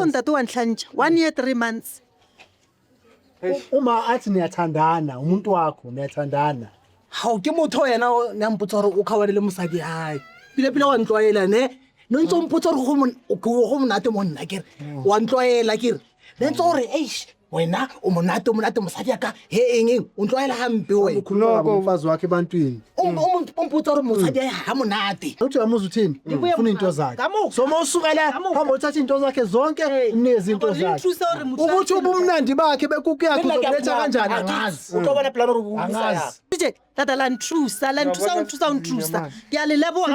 ntate wa Nhlanhla 1 year 3 months. Uma athi niyathandana umuntu wakho niyathandana. Hawu ke motho yena nyamputsa hore o khawane le mosadi hae. Pila wa ntloela ne. No ntse mputsa hore go monate monna kere. Wa ntloela kere. Le ntse hore eish wena o monate mosadi ya ka he eng o ntloela hampe wena. Ukhuluma ngomfazi wakhe ebantwini. Umputsa hore mosadi ya ha monate. Uthi yamuza uthini? Ufuna into zakhe. So mawusuka la hamba uthatha into zakhe zonke uneze into zakhe. Ukuthi ubumnandi bakhe bekuku yakhe uzoletha kanjani angazi. Utobana plan ububusa. DJ tata la ntrusa ngiyalelebo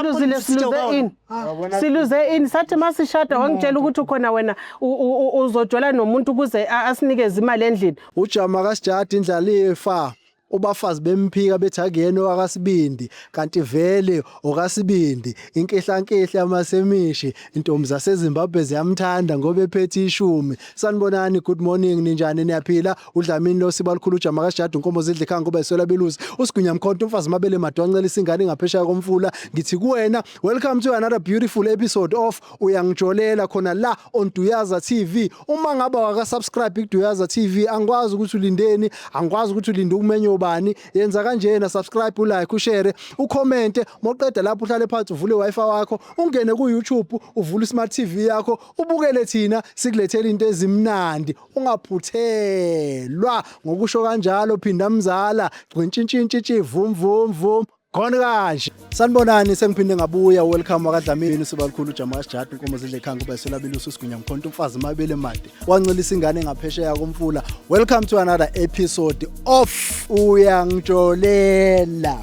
siluze in sathi masishada wangitshela ukuthi ukhona wena uzojola nomuntu ukuze asinikeze imali endlini. Ujama kaSijada indlala ifa ubafazi bemphika bethi akuyena akasibindi kanti vele okasibindi inkehla amasemishi intombi zaseZimbabwe ziyamthanda ngoba ephethe ishumi. Sanibonani, good morning, ninjani niyaphila? Udlamini lo sibalikhulu ujama kaSijada unkomo zidla ekhaya ngoba esola belusi usigunya mkhonto umfazi mabele madwancela isingane ngaphesheya komfula. Ngithi kuwena welcome to another beautiful episode of uyangijolela khona la on Duyaza TV. Uma ngaba waka subscribe kuDuyaza TV angikwazi ukuthi ulindeni, angikwazi ukuthi ulinde ukumenyo bani, yenza kanjena, subscribe, ulike, ushare, ucommente, moqeda lapho uhlale phansi uvule iWi-Fi wakho, ungene ku YouTube, uvule smart TV yakho, ubukele thina sikulethela into ezimnandi, ungaphuthelwa ngokusho kanjalo phinda mzala, gcintshintshintshi vum. Khona kanje. Sanibonani sengiphinde ngabuya, welcome akadlamini sibalikhulu ujama kaSijada unkomo zidla ekhaya ngoba esola belusi usigunya mkhonto umfazi mabele made. Wancela ingane ngaphesheya komfula. Welcome to another episode of uyangijolela.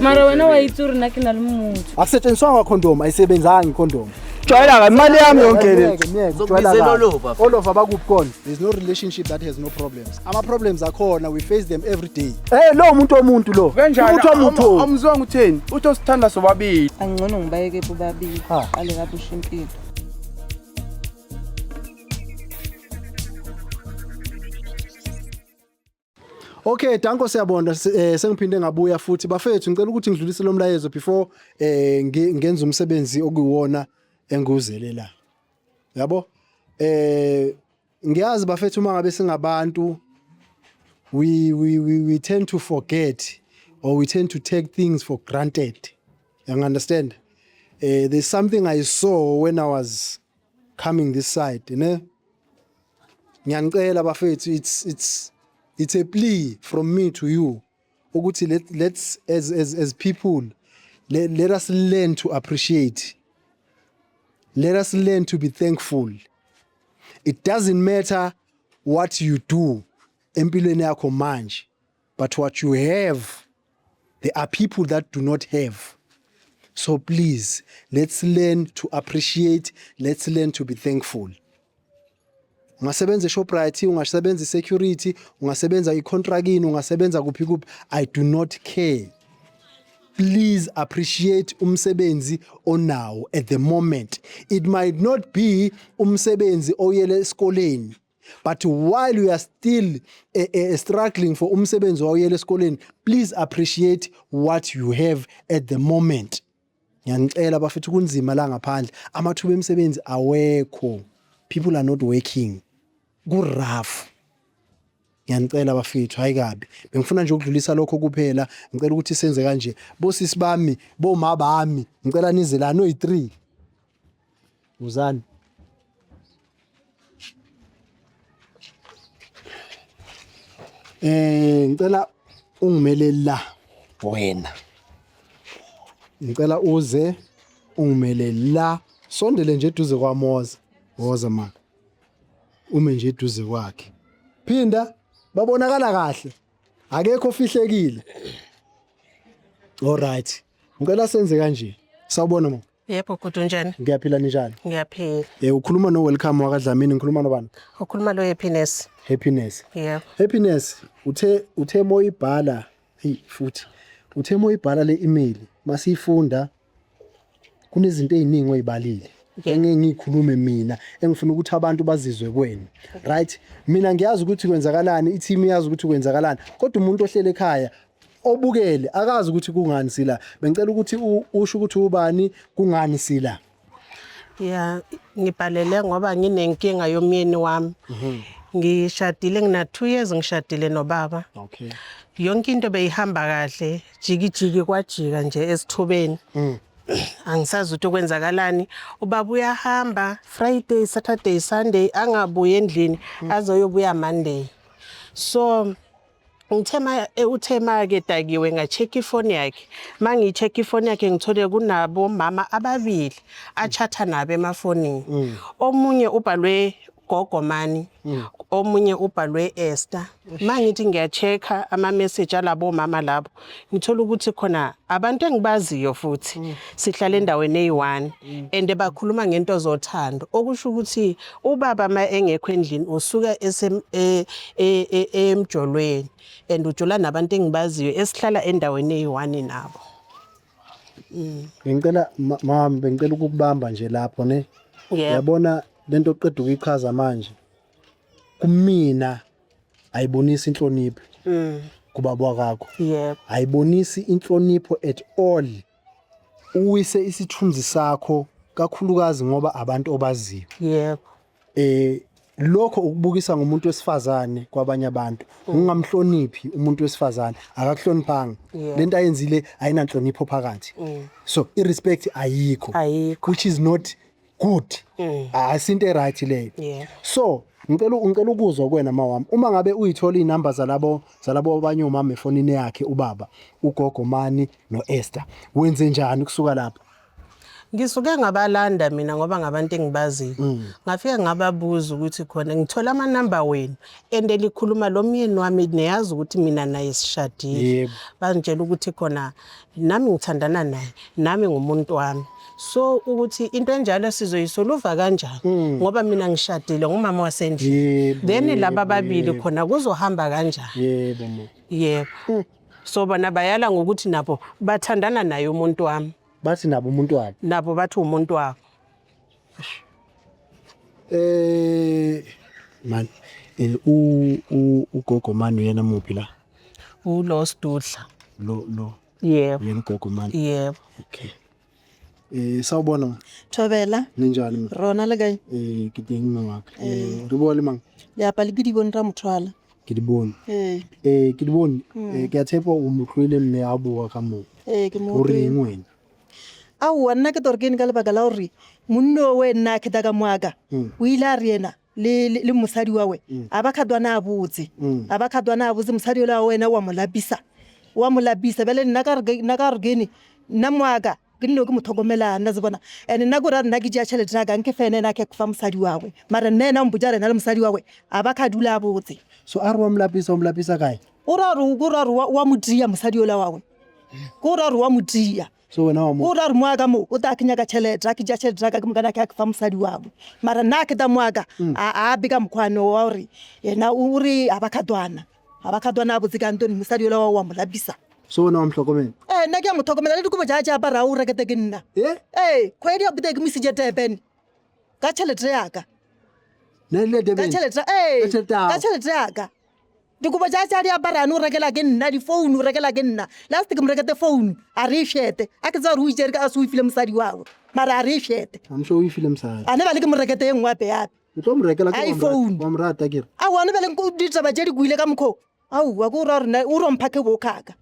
Mara wena wayitsuri nakina lumuntu. Akusetshenziswa condom, ayisebenzanga condom. Joyela imali yami yonke le. All of abakuphi khona. There's no relationship that has no problems. Ama problems akhona, we face them every day. Lo umuntu lo. Umuntu amzwanga utheni? Uthi osithanda sobabili. Angcono ngibayeke bobabili. Qale kabe ushimpilo. Okay, danko siyabonga sengiphinde ngabuya futhi bafethu ngicela ukuthi ngidlulise lo mlayezo before ngenza umsebenzi okuyiwona enguzelela. Yabo? Ngiyazi bafethu uma ngabe singabantu we tend to forget or we tend to take things for granted. You understand? There's something I saw when I was coming this side, you know? Ngiyacela bafethu, it's a plea from me to you. Ukuthi let's as people let us learn to appreciate. Let us learn to be thankful. It doesn't matter what you do empilweni yakho manje, but what you have. There are people that do not have. So please, let's learn to appreciate, let's learn to be thankful. Ungasebenza eShoprite, ungasebenza security, ungasebenza icontracting, ungasebenza kuphi kuphi, I do not care. Please appreciate umsebenzi onawo at the moment. It might not be umsebenzi oyele esikoleni, but while you are still struggling for umsebenzi oyele esikoleni, please appreciate what you have at the moment. Ngiyacela bafethu kunzima la ngaphandle, amathuba emsebenzi awekho. People are not working. Rough. Ngiyacela bafethu hayi kabi. Bengifuna nje ukudlulisa lokho kuphela. Ngicela ukuthi senze kanje. Bosisi bami, boma bami, ngicela nize la no i3. Uzani. Ngicela ungimele la wena. Ngicela uze ungimele la. Sondele nje eduze kwaMoza. Woza mama. Ume nje eduze kwakhe. Phinda babonakala kahle. Akekho ofihlekile. Alright. Ngicela senze kanje. Sawubona mama. Yebo kodwa njani? Ngiyaphila njani? Ngiyaphila. Ukhuluma no welcome wakadlamini, ngikhuluma nobani? Ukhuluma lo Happiness. Happiness. Yeah. Happiness uthe moyibhala futhi. Uthe moyibhala le email masifunda kunezinto eziningi oyibalile. Engeke ngikhulume mina engifuna ukuthi abantu bazizwe kwena. Right? Mina ngiyazi ukuthi kwenzakalani, i-team yazi ukuthi kwenzakalani. Kodwa umuntu ohlele ekhaya obukele akazi ukuthi kungani sila. Bengicela ukuthi usho ukuthi ubani kungani sila. Ya, ngibhalele ngoba nginenkinga yomyeni wami. Ngishadile ngina 2 years ngishadile nobaba. Okay. Yonke into beyihamba kahle, jiki kwajika nje esithubeni. Angisazi ukuthi kwenzakalani. Ubaba uyahamba Friday, Saturday, Sunday angabuye endlini azoyobuya Monday. So uthema ke dakiwe nga-check ifoni yakhe. Mangi-check ifoni yakhe ngithole kunabo mama ababili achatha nabo emafonini. Omunye ubhalwe Gogomani, omunye ubhalwe Esther. Mangithi ngiyachecka ama-message alabo mama labo, ngithola ukuthi khona abantu engibaziyo futhi sihlala endaweni eyi-1 and bakhuluma ngento zothando. Okusho ukuthi ubaba ma engekho endlini usuka emjolweni and ujola nabantu engibaziyo esihlala endaweni eyi-1 nabo. Ngicela mama bengicela ukukubamba nje lapho ne. Uyabona lento oqeda ukuyichaza manje. Kumina ayibonisi inhlonipho. Kubaba wakho. Yebo. Ayibonisi inhlonipho at all. Uwise isithunzi sakho kakhulukazi ngoba abantu obaziyo. Yebo. Lokho ukubukisa ngomuntu wesifazane kwabanye abantu. Ungamhloniphi umuntu wesifazane akakuhloniphanga. Lento ayenzile ayinanhlonipho phakathi. So irrespect ayikho. Which is not good. Asinto right leyo. So ngicela ukuzwa kuwena mawami uma ngabe uyithola inamba zalabo abanye omama efonini yakhe ubaba uGogomani noEsther wenze njani kusuka lapho? Ngisuke ngabalanda mina ngoba ngabantu engibaziyo. Ngafika ngababuza ukuthi khona ngithola ama number wenu ende likhuluma lo myeni wami neyazi ukuthi mina naye sishadile. Bangitshela ukuthi khona nami ngithandana naye, nami ngumuntu wami. So ukuthi into enjalo sizoyisoluva kanjani ngoba mina ngishadile ngumama wasendlini. Then laba babili khona kuzohamba kanjani? Yebo mama. Yebo. So bona bayala ngokuthi nabo bathandana naye umuntu wami. Bathi nabo umuntu wabo. Nabo bathi umuntu wabo. Man uGogomani yena muphi la? Ulo Sidudla. Lo. Yebo. Yena uGogomani. Yebo. Okay. Sawubona. Thobela. Ninjani? Rona le kae? Ke mama. Re bole mang? Ya pali ke di bone ra mothwala. Ke di bone. Ke di bone. Ke a tshepa o motlhoile mme a bua ka mo. Ke mo. O reng wena? A nna ke torkeni ka lebaka la hore monno we nna ke daga moaka. O ile a re yena le mosadi wa we. Aba khadwana a botse. Aba khadwana a botse mosadi la wena wa molapisa. Wa molapisa bele nna ka re geni nna moaka ke nno ke mothogomela nna zibona ene nna go ra nna ke ja tšhelete na ka nke fene na ke fa mosadi wa we mara nne na mbuja rena le mosadi wa we aba khadula a botse. So a re wa molapisa kae? O ra re wa modia mosadi ola wa we. Go ra re wa modia. So wena wa mo o ra re moaka mo o ta kenya ka tšhelete a ke ja tšhelete ka mokana ke fa mosadi wa we mara nna ke ta moaka a bega mkhwane wa hore yena o re aba khadwana a botse ka ntoni mosadi ola wa molapisa. So wena wa mhlokomela? Nna ke a mothogomela le dikobo ja bara o rekete ke nna. Khwedi ya bute ke misije Durban ka tšhelete ya ka. Ne le Ka Durban? tšhelete ka tšhelete ya ka. Dikobo ja di bara no rekela ke nna di phone o rekela ke nna last ke mo rekete phone a re shete a ke tsa re o ijere ka se o ifile mosadi wawe mara a re shete I'm sure o ifile mosadi. a ne ba le ke mo rekete e nngwe ape yape o tlo mo rekela ke iPhone. wa morata ke re a wa ne ba le go ditaba je di kuile ka mkho au wa go ra rena o rompha ke bo khaga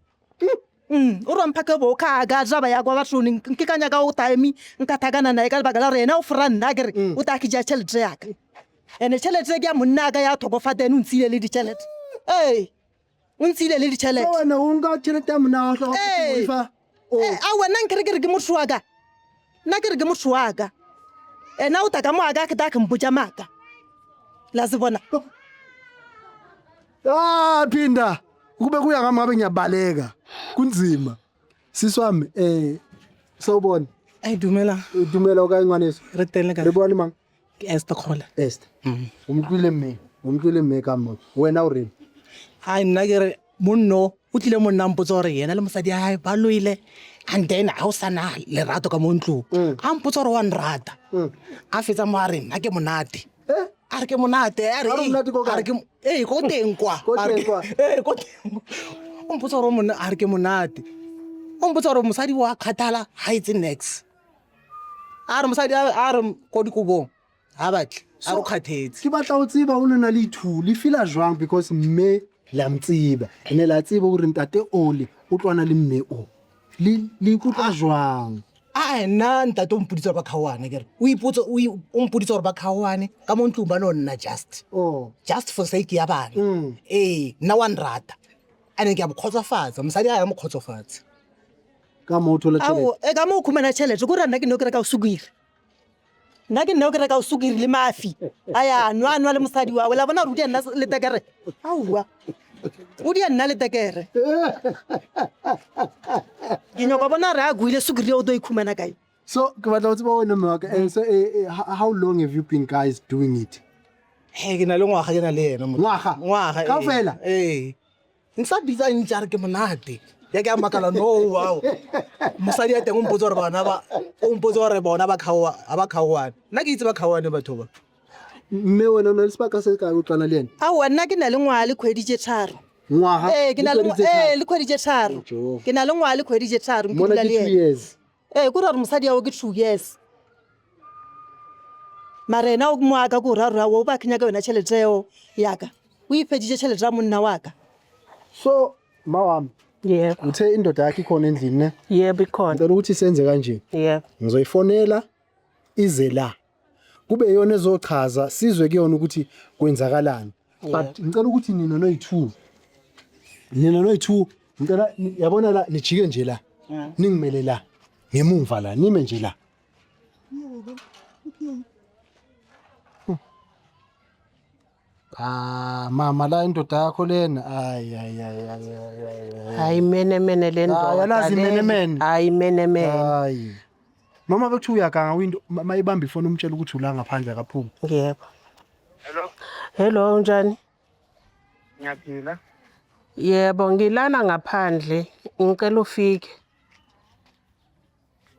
o rompha ke bo khaga jaba ya kwa batlhoni ke kanya ka o time nka thakana nae ka lebaka la rena o fran nna ke re o ta ke ja tšhelete ya ka ene tšhelete ke ya monna ka ya thokofata ene o ntshile le ditšhelete o ntshile le ditšhelete wena o nka tšhelete ya mona wa tlo ifa a wena nkere ke re ke motho wa ka nna ke re ke motho wa ka ena o ta ka moaka ke ta ke mpotsa maka la se bona phinda kube kuya ngami ngabe ngiyabaleka kunzima siswami sawubona Dumela. dumela o kae ngwaneso Re teng le kae? re bua le mang? Ke Esther Khola. Esther umtlwile mme ka mo wena o reng? Hai nna ke re monno o tlile monna mpotsa hore yena le mosadi ya hae ba loile and then ha o sana lerato ka mo ntlong a mpotsa hore wa nrata a fetsa mo a re nna ke monate a re ke monate a re ko teng kwa Ko teng kwa? ko teng o mpotsa hore monna a re ke monate o mpotsa hore mosadi wa khathala ha itse next a re mosadi a re ko dikobong ha batle a re kgathetse ke batla o tseba o lona le two le feel jwang because mme la mtsiba ene la tseba hore ntate ole o tlwana le mme o le ikutlwa jwang nna ntate o mpoditse gore ba kgaoane kere o ipotse o mpoditse gore ba kgaoane ka mo ntlong ba no nna just for sake ya bana ee nna wa nrata ane ke a mokgotsofatsa mosadi a ya mokgotsofatsa ka mo o thola tšhelete ka mo o khumana tšhelete ko re nna ke nne o ke reka o sukiri nna ke nne o ke reka o sukiri le mafi a ya nwa le mosadi wawe la bona gore o di a nna le tekere aowa o di a nna le tekere ke nyaka bona re a guile sukiri o do ikhumana kae so ke batla o tseba wena mme wa ka so how long have you been guys doing it ke na le ngwaga ke na le ena ngwaga kaofela ee ntsa bitsa ntse a re ke monate ya ke a makala no wow mosadi ya teng o mpotse gore bona ba kgaoane nna ke itse ba kgaoane batho ba mme wena o na le sebaka se ka o tlwana le ena aowa nna ke na le ngwaga le kgwedi tse tharo ngwaga le kgwedi tse tharo ke na le ngwaga le kgwedi tse tharo mona ke 2 years ko re mosadi yao ke 2 years mara ena o moaka ko raro o ba kenya ka yona tšhelete eo yaka o ipheditše tšhelete ya monna wa ka so mawami Yebo. uthe indoda yakhe ikhona endlini ne Yebo ikhona. ngicela ukuthi senze kanje Yebo. ngizoyifonela ize la kube yona ezochaza sizwe kuyona ukuthi kwenzakalani but ngicela ukuthi nina noyi2 ngicela yabona la nijike nje la ningimele la ngemuva la nime nje la mama la indoda yakho lena Hayi mene le ndoda. yalazi mene. Hayi mene. hayi mama bethu uyaganga window mayibamba ifoni umtshela ukuthi ula ngaphandle akaphumi Yebo. Hello unjani? Ngiyaphila. Yebo ngilana ngaphandle ngicela ufike.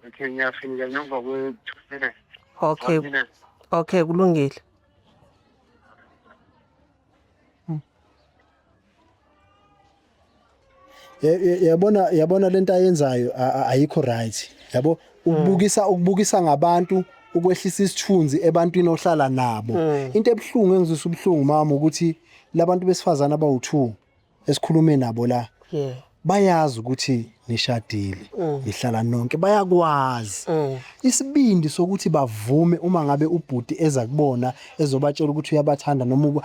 Okay, ngiyafika ngemva kwe 2 minutes. Okay. 1 minute. Okay kulungile. yabona lento ayenzayo ayikho right yabo ukubukisa ngabantu ukwehlisa isithunzi ebantwini ohlala nabo into ebhlungu engizisa ubhlungu mama ukuthi labantu besifazana abawu2 esikhulume nabo la bayazi ukuthi nishadile ihlala nonke bayakwazi isibindi sokuthi bavume uma ngabe ubhuti eza kubona ezobatshela ukuthi uyabathanda noma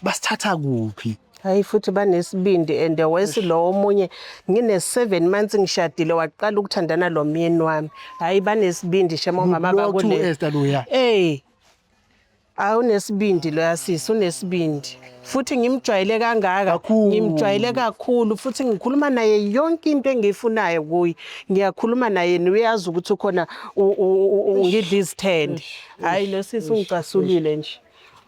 basithatha kuphi Hayi futhi banesibindi and wesilo omunye ngine 7 months ngishadile waqala ukuthandana lo myeni wami hayi banesibindi shema mama bakule awunesibindi lo yasisi unesibindi futhi ngimjwayele kangaka ngimjwayele kakhulu futhi ngikhuluma naye yonke into engiyifunayo kuyi ngiyakhuluma naye uyazi ukuthi ukhona ungidla izithende hayi lo sisi ungicasulile nje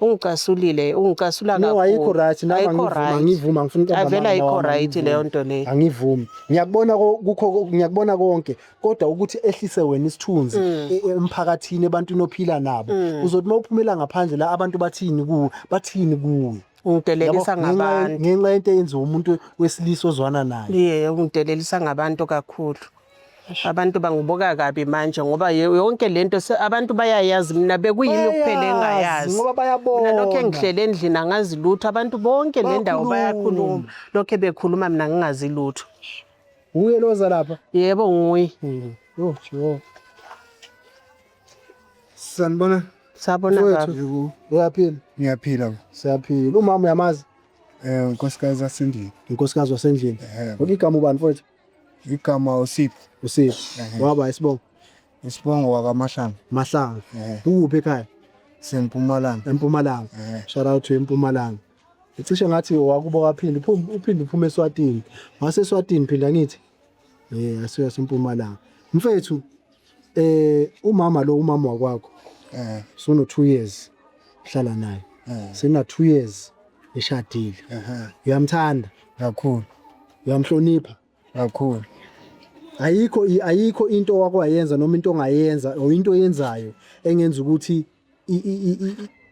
ungicasula kakhulu no ayikho right ngivuma ngifuna ukuthi avela ayikho right leyo nto leyo angivumi ngiyakubona konke kodwa ukuthi ehlise wena isithunzi emphakathini ebantwini ophila nabo uzothi mawuphumela ngaphandle la abantu bathini kuwe ungidelelisa ngabantu ngenxa yento eyenziwa umuntu wesilisa ozwana naye ungidelelisa ngabantu kakhulu abantu bangibuka kabi manje ngoba yonke lento abantu bayayazi mina bekuyimi kuphela engayazi ngoba bayabona mina lokho engihlele endlini angazi lutho abantu bonke le ndawo bayakhuluma lokho bekhuluma mina ngingazi lutho uye loza lapha yebo nguye jo sanibona sabona uyaphila Ngiyaphila. siyaphila umama uyamazi Unkosikazi wasendlini. unkosikazi wasendlini igama ubani mfowethu Igama uSipho. waba isibongo Isibongo wakaMashanga. Mahlanga uphi ekhaya Sempumalanga. eMpumalanga shout out to eMpumalanga icishe ngathi wakubo waphinde uphinde uphume eSwatini wase eSwatini phinda ngithi asiya eMpumalanga mfethu umama wakwakho sono 2 years hlala naye sena 2 years eshadile uyamthanda Kakhulu. uyamhlonipha Kakhulu. ayikho into wakwayenza noma into ongayenza o into oyenzayo engenza ukuthi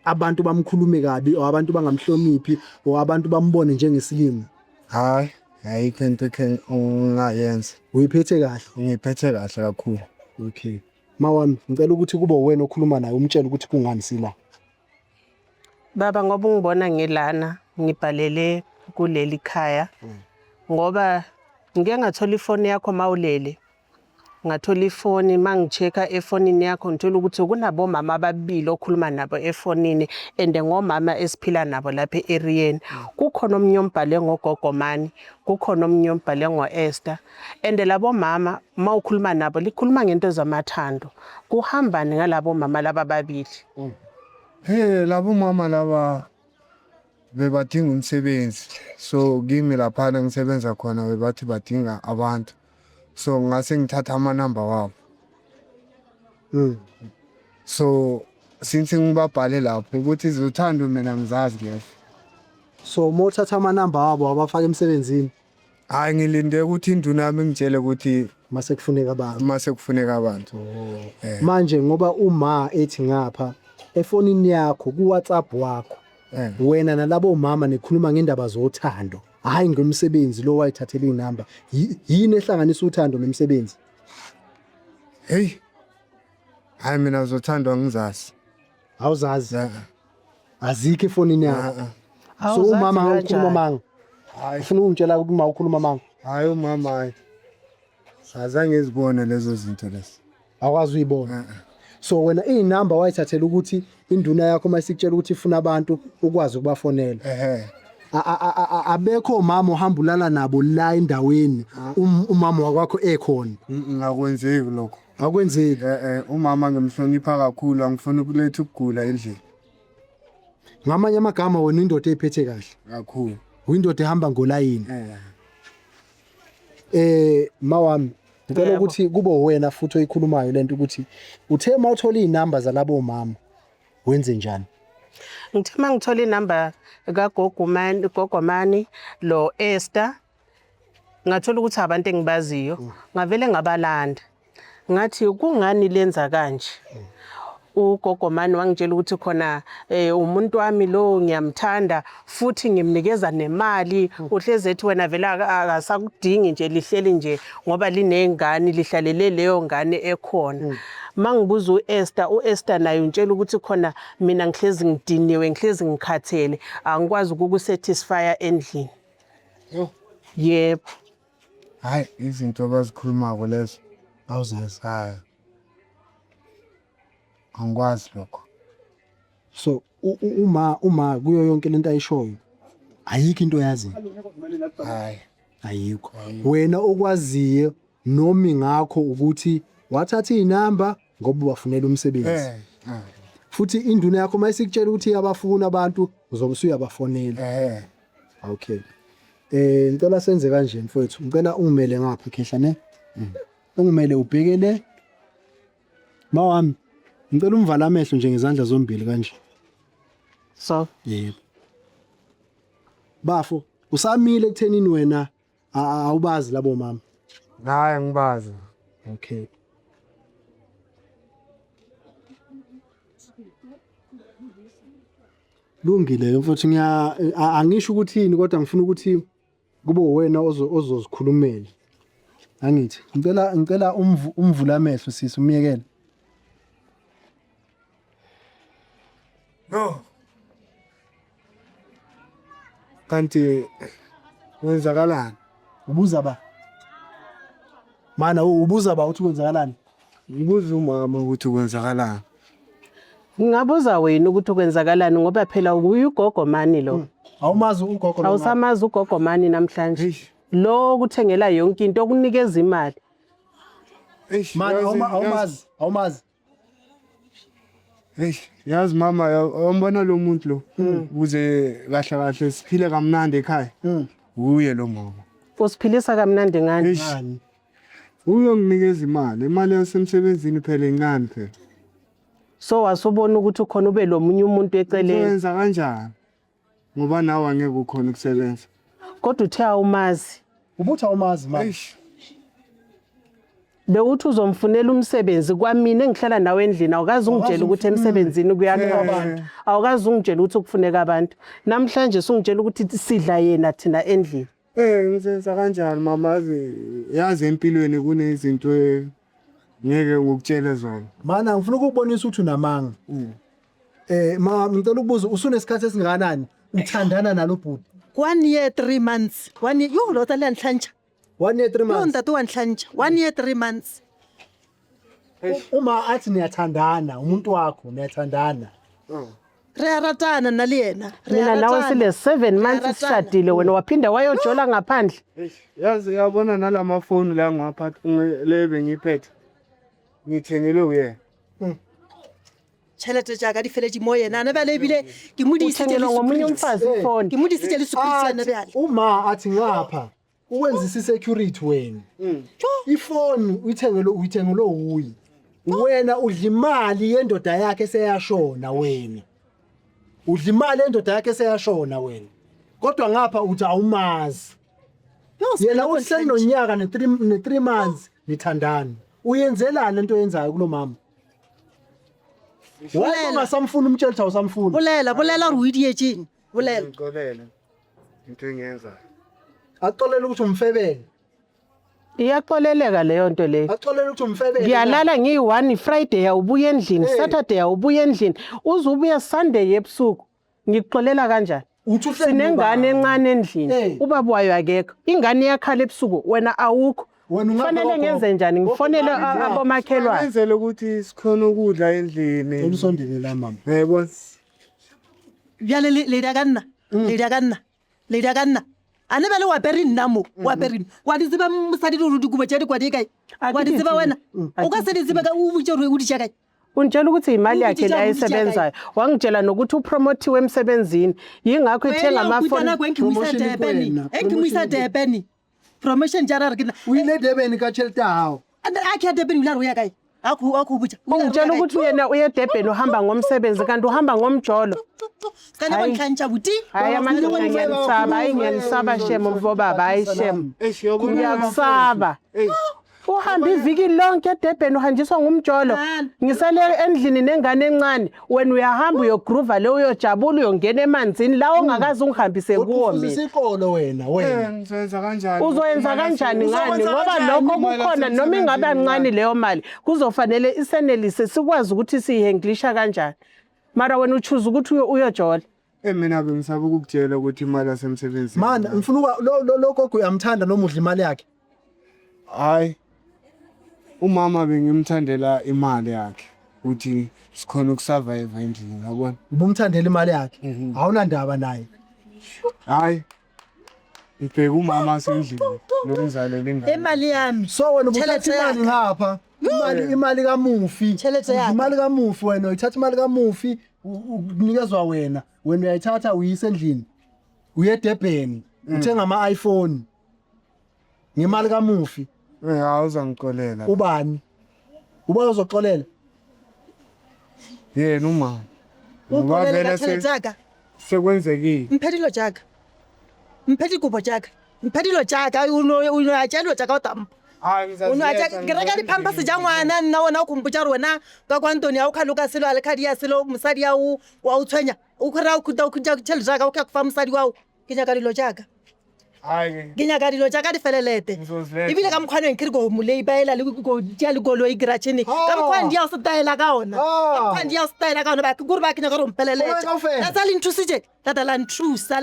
abantu bamkhulume kabi o abantu bangamhloniphi o abantu bambone njengesilimo Hayi, ayikho into ungayenza. uyiphethe kahle Ngiphethe kahle kakhulu. okay Mawami ngicela ukuthi kube wena okhuluma naye umtshele ukuthi kungani sila. Baba ngoba ungibona ngilana ngibhalele kuleli khaya ngoba ngike ngathola ifoni yakho mawulele. Ngathola ifoni mangicheka efonini yakho ngithola ukuthi kunabo mama ababili okhuluma nabo efonini ende ngomama esiphila nabo lapha eArean. Kukhona omnye ombhale ngogogomani, kukhona omnye ombhale ngoEsther. Ende labo mama mawukhuluma nabo likhuluma ngento zamathando. Kuhambani ngalabo mama laba babili? Labo mama laba bebadinga umsebenzi. So kimi lapha ngisebenza khona bebathi badinga abantu. So ngase ngithatha amanamba wabo. So since ngibabhale lapho ukuthi izothanda mina ngizazi nje. So mothatha amanamba wabo abafaka emsebenzini. Hayi ngilinde ukuthi induna yami ngitshele ukuthi Mase kufuneka abantu. Manje ngoba uma ethi ngapha efonini yakho ku WhatsApp wakho wena nalabo mama nikhuluma ngendaba zothando hayi ngomsebenzi lo wayithathela inamba yini ehlanganisa uthando nomsebenzi? Hayi mina uzothandwa ngizazi. Awuzazi. Azikho efonini yakho. So umama ukhuluma manga. Hayi ufuna ungitshela ukuthi uma ukhuluma manga. Hayi umama hayi. Azange ngizibone lezo zinto lezi. Akwazi uyibona. So wena inamba wayithathela ukuthi induna yakho mayisikutshela ukuthi ifuna abantu ukwazi ukubafonela. Abekho mama ohambulala nabo la endaweni umama wakwakho ekhona. Ngakwenzeki lokho. Akwenzeki. Umama ngimhlonipha kakhulu angifuni ukuletha ukugula endlini. Ngamanye amagama wena indoda ephethe kahle Kakhulu. Uyindoda ehamba ngolayini. Mawami ngicela ukuthi kube wena futhi oyikhulumayo lento ukuthi uthe mawuthola inamba zalabo mama wenze njani? Ngithe mangithola inamba kaGogomani lo Esther ngathola ukuthi abantu engibaziyo ngavele ngabalanda. Ngathi kungani lenza kanje? UGogomani wangitshela ukuthi khona umuntu wami lo ngiyamthanda futhi ngimnikeza nemali uhleze ethi wena vela akasakudingi nje lihleli nje ngoba linengane lihlalele leyo ngane ekhona. Mangibuza uEsther naye untshela ukuthi khona mina ngihlezi ngidiniwe ngihlezi ngikhathele angikwazi ukukusatisfya endlini. Yebo. Hayi izinto abazikhulumako lezo Awuzazi. hayi. Angikwazi lokho. So uma kuyo yonke lento ayishoyo ayikho into yazi. Hayi. Ayikho. Wena okwaziyo nomi ngakho ukuthi wathatha inamba ngoba wafunela umsebenzi. Futhi induna yakho mayisikutshela ukuthi abafuna abantu uzobe usuyabafonela. Okay. Ngicela senze kanje mfowethu. Ngicela ungimele ngapha ekhehla ne. Ungimele ubhekele. Mawami ngicela umvala amehlo nje ngezandla zombili kanje. So Yebo. Bafo usamile ekuthenini wena awubazi labo mama. Hayi ngibazi. Okay. Lungile mfowethu angisho ukuthini kodwa ngifuna ukuthi kube wena ozozikhulumela. Angithi ngicela umvula amehlo sisi umyekele. No. Kanti kwenzakalani? Ubuza ba? Mana ubuza ba uthi kwenzakalani? Ngibuza umama ukuthi kwenzakalani. Ngingabuza wena ukuthi kwenzakalani ngoba phela uGogomani lo. Awumazi ugogo lo. Awusamazi uGogomani namhlanje. Lo kuthengela yonke into okunikeza imali. Mana awumazi. Yazi mama uyambona lo muntu lo ukuze kahle kahle siphile kamnandi ekhaya. Uye lo mama. Usiphilisa kamnandi ngani? Uyonginikeza imali yasemsebenzini phela incane phela. So wasubona ukuthi ukhona ube lo munye umuntu eceleni. Wenza kanjani? Ngoba nawe angeke ukhona ukusebenza. Kodwa uthe awumazi. Ubuthi awumazi mama. Bewuthi uzomfunela umsebenzi kwamina engihlala nawe endlini awukazi ungitshela ukuthi emsebenzini kuyakha abantu. Awukazi ungitshela ukuthi kufuneka abantu. Namhlanje sungitshela ukuthi sidla yena thina endlini. Ngizenza kanjani mama yazi empilweni kunezinto ngeke ngikutshele zona. Mana ngifuna ukubonisa ukuthi unamanga. Ma ngicela ukubuza usunesikhathi esingakanani uthandana nalobhuti? 1 year 3 months. 1 year yo lo tala nhlantsha. 1 year 3 Yo months. ntate wa nhlantsha. 1 year 3 months. Uma athi niyathandana umuntu wakho niyathandana. Re a ratana na le yena. Mina nawe sile 7 months sishadile wena waphinda wayojola ngaphandle. Yazi yabona nalamafoni la ngapha lebe ngiphethe. Ngithengele uye. Tšhelete tša ka di feletše mo yena na bjale ebile ke mo disitse le Uthengelwa ngomunye umfazi ifoni. ke mo disitse le security bjale Uma athi ngapha uwenzisa security wena. Ifoni uyithengele uyi. Wena udla imali yendoda yakhe seyashona wena. Udla imali yendoda yakhe seyashona wena. Kodwa ngapha uthi awumazi. Yena usenonyaka ne3 months nithandana. Uyenzelana into yenzayo kulo mama. Wena ungasamfuna umtshela usamfuna. bolela gore o idietseng bolela Ngixolele. Into engiyenzayo. Axolele ukuthi umfebele. Iyaxoleleka leyo nto leyo. Axolele ukuthi umfebele. Ngiyalala ngiyi1 Friday awubuye endlini, Saturday awubuye endlini, uzubuya Sunday ebusuku. Ngixolela kanjani? Sinengane encane endlini. Ubaba wayo akekho. Ingane yakhala ebusuku wena awukho. Kufanele ngenze njani? Ngifonele abomakhelwane. Kwenzele ukuthi sikhona ukudla endlini. Elisondele la mama. Yebo. bjale le da ka nna ane bjale wa pere nna mo wa pere wa di tseba mosadi le rudi kubo tša dikwadi kae wa di tseba wena o ka se di tseba ka o botse gore o di tša kae Untshela ukuthi imali yakhe le ayisebenzayo. Wangitshela nokuthi upromotiwe emsebenzini. Yingakho ethenga amafoni. Engimuyisa Durban promotion jara re ke nna Uyile Durban ka tšhelete hao. a ke ya Durban o ile a re o ya kae a go botsa Ungitshela ukuthi yena uye eDurban uhamba ngomsebenzi kanti uhamba ngomjolo. kana ba ntlantša buti Hayi amadoda ngiyanisaba, hayi ngiyanisaba shemo mvobaba, hayi shemo. Ngiyakusaba. Uhamba iviki lonke eDurban uhanjiswa ngumjolo. Ngisale endlini nengane encane. Wena uyahamba uyogroova le uyojabula uyongena emanzini la ongakazi ungihambise kuwo mina. Isikolo wena. Ngizoyenza kanjani? Uzoyenza kanjani ngani ngoba lokho kukhona noma ingabe ancane leyo mali kuzofanele isenelise sikwazi ukuthi siyihenglisha kanjani. Mara wena uchoose ukuthi uyojola. Mina bengisaba ukukutshela ukuthi imali yasemsebenzini. Mana ngifuna lokho uyamthanda noma udla imali yakhe. Hayi. Umama bengimthandela imali yakhe ukuthi sikhona ukusurvive endlini yabona. Ubumthandela imali yakhe. Awunandaba naye. Hayi. Ibheke umama asendlini nokuzale lengane. emali yami So wena ubuthatha imali ngapha. Imali kaMufi. Imali kaMufi wena uyithatha imali kaMufi unikezwa wena. Wena uyayithatha uyise endlini. Uye eDurban uthenga ama iPhone. Ngemali kaMufi. Awuzangixolela. Ubani? Uba uzoxolela? Yena umama. Ngoba vele sekwenzekile. mphedilo jaka mphedi kopo jaka mphedilo jaka uno ya tšelo jaka o tampa uno ya ke reka diphampa se ja ngwana nna wona o khompotsa re wena ka kwa Antoni ya o khaloka selo a le khadi ya selo mosadi ya o wa o tshwenya o khora o khuta o khutja tšhelete jaka o ka fa mosadi wa o ke nyaka dilo jaka ke nyaka dilo jaka di felelete ebile ka mokgwaneng ke re ko molei baela le ko tia le koloi garageng ka mokgwa ndi ya o setaela ka ona ka mokgwa ndi ya o setaela ka ona ba ke gore ba ke nyaka re mpeleletse la tsa le nthusitse tata la nthusa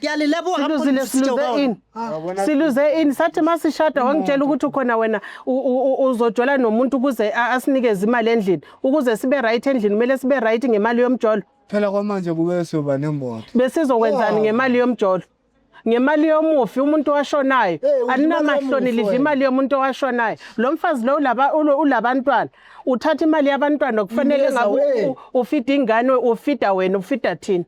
ke a le leboga ka siluze ini sathi masishada wangitshela ukuthi ukhona wena uzojola nomuntu ukuze asinikeze imali endlini ukuze sibe right endlini kumele sibe right ngemali yomjolo Phela kwamanje kube soba nemoto. Besizokwenzani ngemali yomjolo ngemali yomufi umuntu washonayo aninamahloni lidla imali yomuntu washonayo lo mfazi lo ulabantwana uthatha imali yabantwana kufanele ngabe ufida ingane ufida wena ufida thina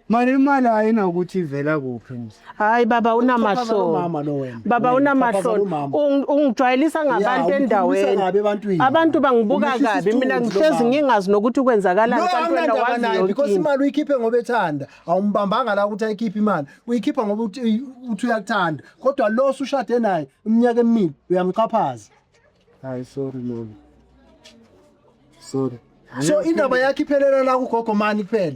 manje imali ayina ukuthi ivela kuphi nje hayi baba unamahloni baba unamahloni ungijwayelisa ngabantu endaweni abantu bangibuka kabi mina ngihlezi ngingazi nokuthi kwenzakalani kanti wena wazi yonke because imali uyikhiphe ngoba ethanda awumbambanga la ukuthi ayikhiphe imali uyikhipha ngoba uthi uyakuthanda kodwa lo usushade naye iminyaka emini uyamqhaphaza hayi sorry mama sorry so indaba yakhe iphelela la kugogo mani kuphela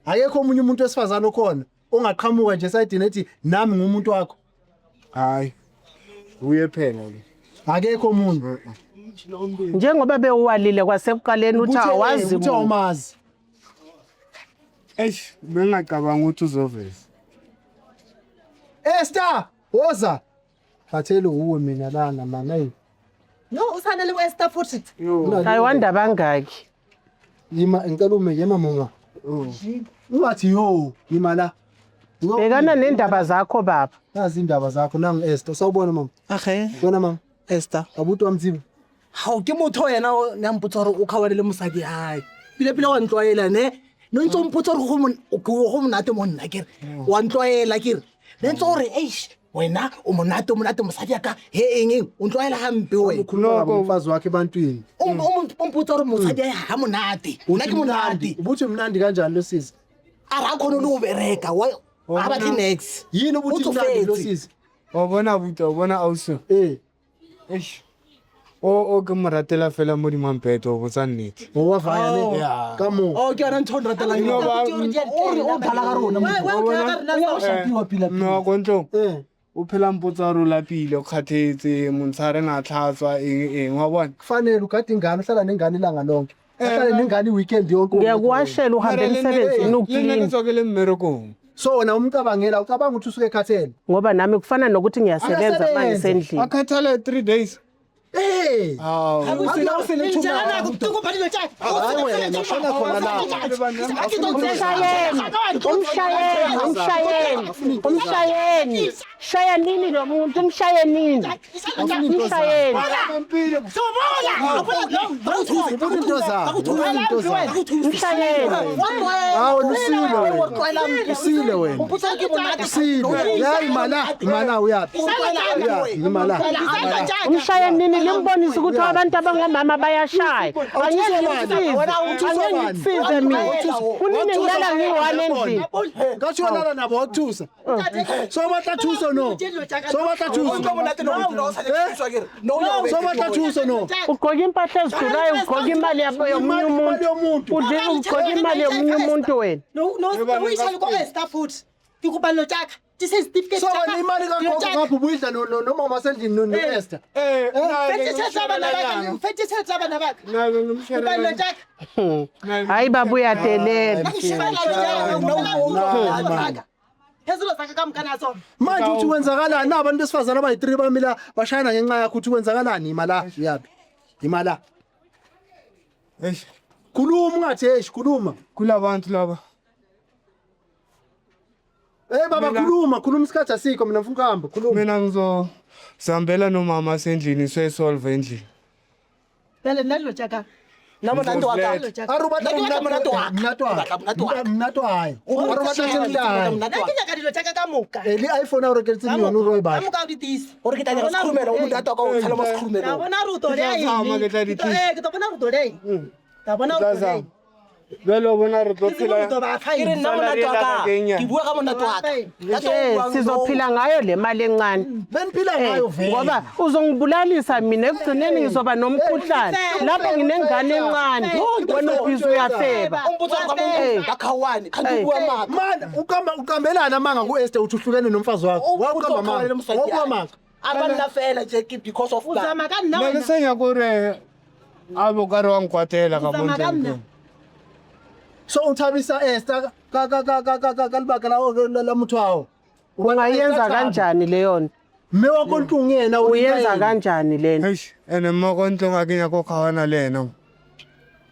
akekho omunye umuntu wesifazana okhona ongaqhamuka nje sayidini ethi nami ngumuntu wakho hayi uye phela ke akekho umuntu njengoba bewuwalile kwasekuqaleni uthi awazi uthi awumazi. Bengacabanga ukuthi uzoveza. Esther woza bathele uwe mina lana mama. No usanele uEsther futhi. ayiwanda bangaki Yima ngicela ume yema mama. Ungathi yo yima la. bhekana nendaba zakho baba Nazi indaba zakho nangu Esther sawubona mama. age Bona mama Esther abuti wamtsiba. ha ke motho yena na mpotsa gore o khawane le mosadi hae pile wa ntloela ne no ntse mpotsa gore go monate monna kere wa ntloela kere ne ntse gore eish wena o monate mosadi ka he eng o ntloela hampe we Ukhuluma ngomfazi wakhe ebantwini. mpotsa gore mosadi ha monate nna ke monate Ubuthi mnandi kanjani lo sisi? ara khona lo bereka wa abathi next Yini ubuthi mnandi lo sisi? Wabona buta, wabona auso. O ke mo ratela fela mo dimampeto go tsa nnete. Wa vaya ne ka mo. o ke ana ntho ratela No ba o thala ga rona mo shapiwa pila no kontlo. O phela mpotsa ro lapile o khathetse montshare na tlhatswa eng wa bona. Kufanele ukade ingane uhlala nengane ilanga lonke. Uhlala nengane weekend yonke. ngiyakuwashela uhambe emsebenzini uclean Ngizokele mmerekong. So wena umcabangela ucabanga ukuthi usuke ekhathele. ngoba nami kufana nokuthi ngiyasebenza manje sendlini Akhathale 3 days. Hawu. umshayeni shaya nini lo muntu umshaye nini umshayeni umshayeni Hawu usile wena. Usile wena. Usile. Yayi mala uyapi? Imala. umshaye nini limbonisa ukuthi abantu abangomama bayashaya angengisize mina kunini ngilala ngiyi-one endlini Ngathi walala nabo wathusa. So bathathuso no. So bathathuso. So bathathuso no. ugqoka impahla ezidurayo ugqoka imali yomunye umuntu udlile ugqoka imali yomunye umuntu wena uyishayela ko-Esther futhi ngikubalo tshaka tisezitifiketi So wena imali kagogo ngapha ubuyidla nomama sendlini no-Esther. hayi baba uyadelela Manje uthi wenzakalani na abantu besifazana abayi3 bamila bashayana ngenxa yakho uthi wenzakalani imala yapi? Imala. Khuluma ungathi khuluma. Kulabantu laba. Baba khuluma isikhathi asikho mina ngifuna ukuhamba khuluma. Mina ngizosambela nomama sendlini soyisolve endlini. namonate wa ka Arubata mnato hayi. Arubata moka Eli iPhone a re ke tseng yone ro e ba. gore ke tanya sekhurumela o monate wa ka o tlhala mo sekhurumelong Belo bona re tlo phela. ke re nna monate wa ka ke bua ka monate wa ka sizophila ngayo le mali encane Beniphila ngayo vele. ngoba uzongibulalisa mina ekugcineni ngizoba nomkhuhlane lapho nginengane encane wena ubhizi uyaseba umbutho kamuntu kakhawani kanti bua maka Man ukambelana manga ku-Esther uthi uhlukene nomfazi wakho. Wakuqamba manga. Wakuba manga. abanna fela nje because of that Ne ke senya gore abo ka re wa nkwatela ka bontle. So uthabisa Esther ka libaka la motho wao. ungayenza kanjani leyo nto Mme wa kontlong yena uyenza kanjani lena Eish ene mo go ntlo ga kenya go khawana le ena.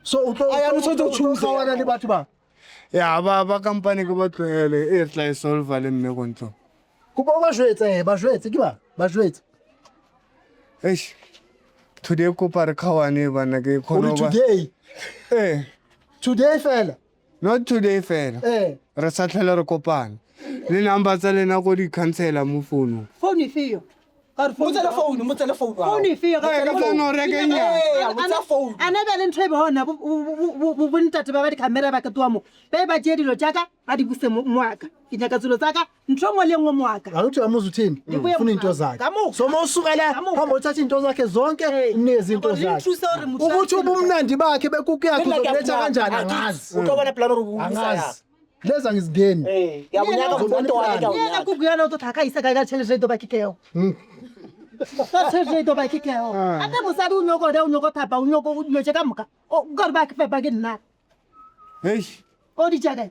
So o tlo khawana le batho ba. Ya ba company ke botlele e tla e solve le mme go ntlo. Kuba ba jwetse ke ba jwetse. Eish today ko pare khawane bana ke khono ba. Today. Today fela. Not today fela. Re sa tlhela re kopana. Le number tsa lena go di cancela mo phone. Phone fio. mo telephone Phone fio No rekenya. anabele ntho e bona bontate ba ba di-camera ba ka twa mo be ba tšee dilo tšaka ba di buse moaka ke nyaka tselo tsaka ntho ngwe le ngwe moaka Awuthi amuzi uthini? Ufuna into zakhe. So mawusukela hamba uthatha into zakhe zonke nezinto zakhe. Ukuthi ubumnandi bakhe bekuku yakhe uzoletha kanjani angazi. utobona plan gore o Angazi. Leza ngizingeni. ya bonyaka go bonto wa ka yena kukuyana o tlo tlhaka isa ka tšhelete e to ba ke keo se to ba ke ke o ate mosadi o nyoko thapa o nyoko o dilo ka moka o ka re ba ke pepa ke nna Hey, o di tjaka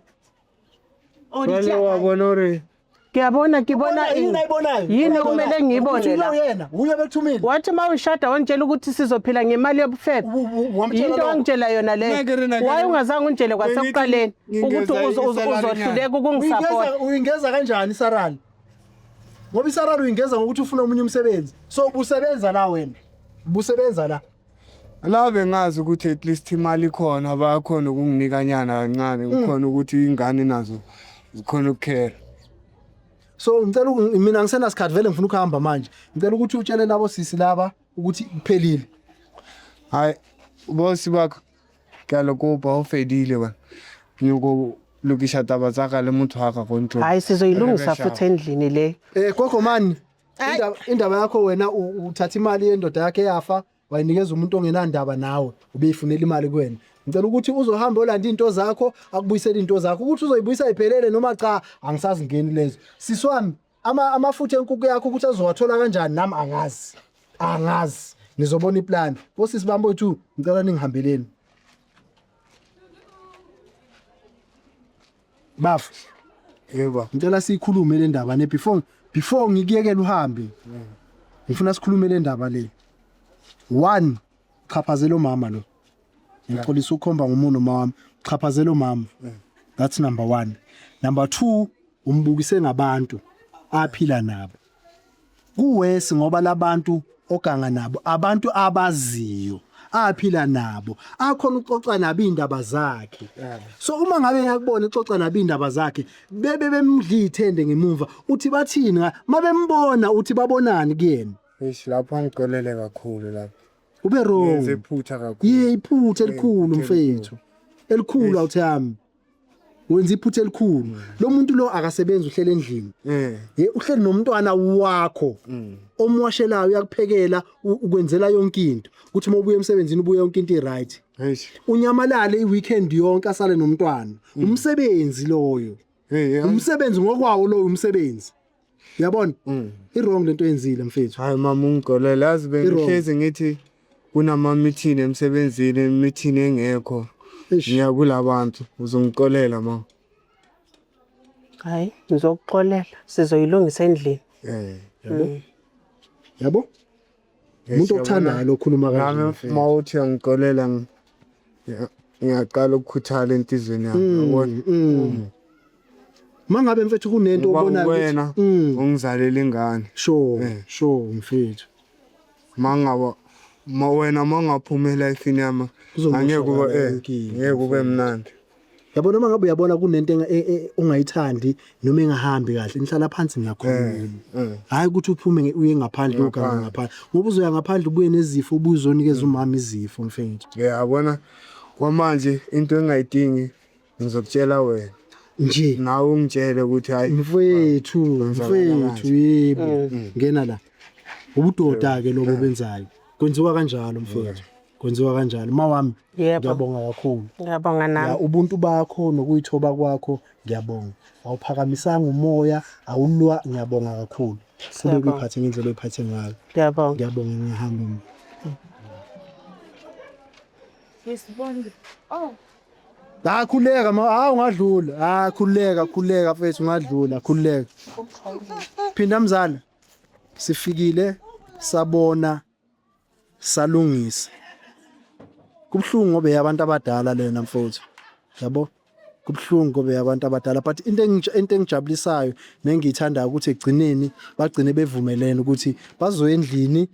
o di jwale wa tjaka bona hore Ngiyabona yini ayibonayo yini kumele ngiyibone la yena uye bekuthumile wathi mawushada wangitshela ukuthi sizophila ngemali yobufebe into wangitshela yona leyo waye ungazange ungitshele kwasekuqaleni ukuthi uzohluleka ukungisapota uyingeza kanjani Sarali ngoba iSarali uyingeza ngokuthi ufuna umunye umsebenzi so ubusebenza la wena ubusebenza la la bengazi ukuthi at least imali khona bayakhona ukunginikanyana kancane ukhona ukuthi ingane nazo zikhona ukukhera. So ngicela mina ngisena sikhathi vele ngifuna ukuhamba manje ngicela ukuthi utshele labo sisi laba ukuthi kuphelile. Hayi bosi bakho kala kopa ufedile wena nyoko lokisha taba tsaka le motho ha ka control hayi sizoyilungisa futhi endlini le gogo mani indaba yakho wena uthatha imali yendoda yakhe yafa wayinikeza umuntu ongenandaba nawe ubeyifunela imali kuwena ngicela ukuthi uzohamba olanda into zakho akubuyisela into zakho ukuthi uzoyibuyisa iphelele noma cha angisazi ngeni lezo siswami amafutha enkukhu yakho ukuthi azowathola kanjani nami angazi nizobona iplan bosisi bambo 2 ngicela ningihambeleni bafu yebo ngicela sikhulume le ndaba ne before ngikuyekela uhambe ngifuna sikhulume le ndaba le 1 chaphazela umama lo ngixolisa ukukhomba ngomuno mama chaphazela umama that's number 1 number 2 umbukise ngabantu aphila nabo kuwesi ngoba labantu oganga nabo abantu abaziyo aphila nabo akhona uxoxa nabo indaba zakhe so uma ngabe yakubona uxoxa nabo indaba zakhe bebe bemdlithende ngemuva uthi bathini mabembona uthi babonani kuyena lapho angiqolele kakhulu lapho ube wrong yenze iphutha kakhulu iphutha elikhulu mfethu elikhulu awuthami wenza iphutha elikhulu lo muntu lo akasebenza uhlele endlini uhleli nomntwana wakho omwashelayo uyakuphekela ukwenzela yonke into ukuthi mobuye emsebenzini ubuye yonke into right unyamalale iweekend yonke asale nomntwana umsebenzi loyo umsebenzi ngokwawo lo umsebenzi uyabona wrong lento yenzile mfethu hayi mama ungiqolele yazi bengihlezi ngithi kunama meeting emsebenzini meeting engekho ngiyakulabantu uzongiqolela mama hayi ngizokuxolela sizoyilungisa endlini yabo umuntu othandayo lokhuluma kanje mawuthi angiqolela ngiyaqala ukukhuthala entizweni yami yabona mangabe mfethu kunento obonayo wena ungizalela ingane sure mfethu mangaba wena mangaphumela efini yami ngeke kube mnandi yabona uma ngabe uyabona kunento ongayithandi noma engahambi kahle nihlala phansi ngiyakhuluma hayi ukuthi uphume uye ngaphandle uganga ngaphandle ngoba uzoya ngaphandle ubuye nezifo ubuzonikeza umama izifo mfethu yabona kwamanje into engayidingi ngizokutshela wena nje nawe ungitshele ukuthi hayi mfethu yebo ngena la ubudoda ke lobo benzayo kwenziwa kanjalo mfethu kwenziwa kanjalo mawami ngiyabonga kakhulu ngiyabonga nami ubuntu bakho nokuyithoba kwakho ngiyabonga awuphakamisanga umoya awulwa ngiyabonga kakhulu kube kuyiphathe ngendlela oyiphathe ngayo ngiyabonga ngihamba Yesibonge khuleka ungadlula khuleka mfethu ungadlula khuleka phinda mzala sifikile sabona salungisa kubhlungu ngobe yabantu abadala lena mfowethu yabo kubhlungu ngobe yabantu abadala but into engijabulisayo nengiyithandayo ukuthi egcineni bagcine bevumelene ukuthi bazoya endlini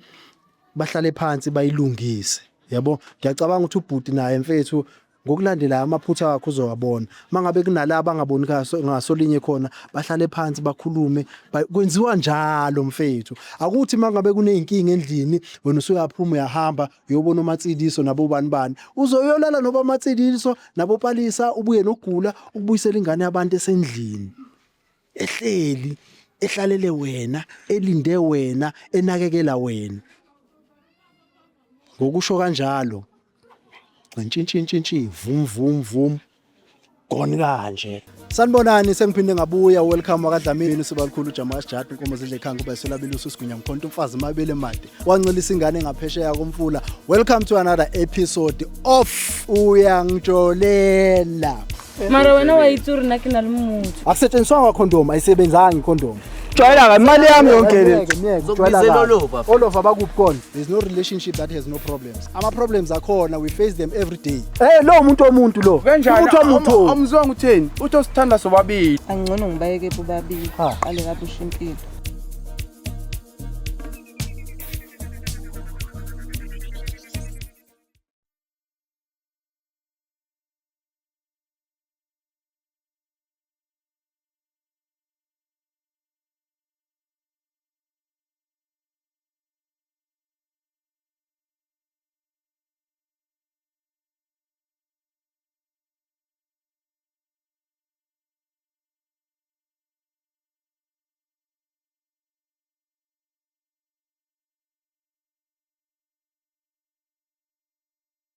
bahlale phansi bayilungise yabo ngiyacabanga ukuthi ubhuti naye mfethu ngokulandela amaphutha akho uzowabona mangabe kunalabo angaboni ngasolinye khona bahlale phansi bakhulume kwenziwa njalo mfethu akuthi mangabe kuneyinkinga endlini wena usuyaphuma uyahamba uyobona uMatsidiso nabo bani uzoyolala noba uMatsidiso nabo Palisa ubuye nogula ukubuyisela ingane yabantu esendlini ehleli ehlalele wena elinde wena enakekela wena ngokusho kanjalo ntshintshi vum gone kanje. Sanibonani sengiphinde ngabuya welcome wakadlamini sibakhulu uJamas Jadu inkomo zidle ekhanga kuba selabelusi usigunya mkhonto umfazi mabele made wancilisa ingane ngaphesheya komfula. Welcome to another episode of Uyangjolela. Mara wena wayitsuri nake nalimuntu. Akusetshenziswa condom ayisebenzanga condom. Jwayela imali yami yonke le. All of abakuphi khona. There's no relationship that has no problems. Ama problems akhona, we face them every day. Lo umuntu lo. Kanjani amuzwanga utheni? Uthi osithanda sobabili. Angcono ngibayeke bobabili. Ale kabusha impilo.